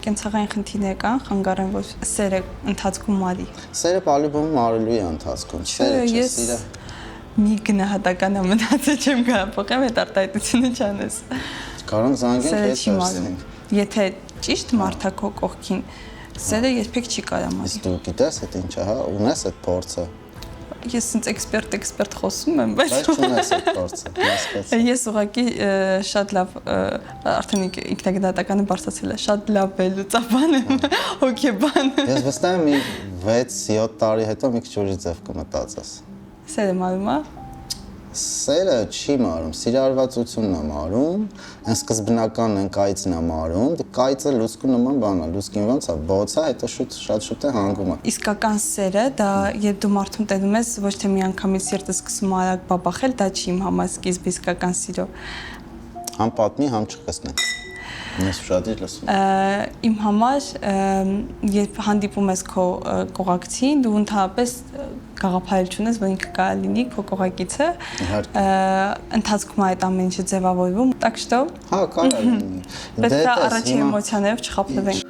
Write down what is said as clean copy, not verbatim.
կենցաղային խնդիրներ կան, խանգարեն, որ սերը ընթացքում մարի։ Սերը պալիբոմ մարելու է ընթացքում, սերը չէ, սիրը։ Մի գնահատական մտածել չեմ կարող փոխեմ այդ արտահայտությունը չանես։ Կարող զանգենք Սերը հետ չի մարում։ վերցնենք։ Եթե ճիշտ մարդա քո կողքին, սերը երբեք չի կարող մարի։ Իսկ դու գիտես այդ ինչա, հա, ունես այդ փորձը։ Ես ինձ էքսպերտ խոսում եմ, Բայց չունես այդ փորձը, հասկացա։ Ես ուղղակի շատ լավ արդեն ինքնագնահատականը բարձրացել է, շատ լավ է լուծաբան եմ, հոգեբան։ Ես վստահ եմ մի 6-7 տարի հետո մի քիչ ուրիշ ձև կմտածես։ Սերը մարում է։ Սերը չի մարում, սիրարվածությունն է մարում, այն սկզբնական են կայծն է մարում, կայծը լուցկու նման բան է, լուցկին ոնց է, բոց է, հետո շատ շուտ է հանգում է։ Իսկական սերը, դա երբ դու մարդուն տենում ես, ոչ թե միանգամից երբ սկսում արագ բաբախել, դա չի իմ համար սկիզբը իսկական սիրո։ Համ պատմի, համ չխսնենք։ Ես շատ եմ լսում։ Իմ համար, երբ հանդիպում ես քո կողակցին, դու ընդհանրապես գաղափարել չունես, որ ինքը կարող լինի քո կողակիցը։ Ընթացքում այդ ամեն ինչը ձևավորվում, так что Հա, կարող է լինի։ պետք է առաջին էմոցիաներով չխաբնվենք։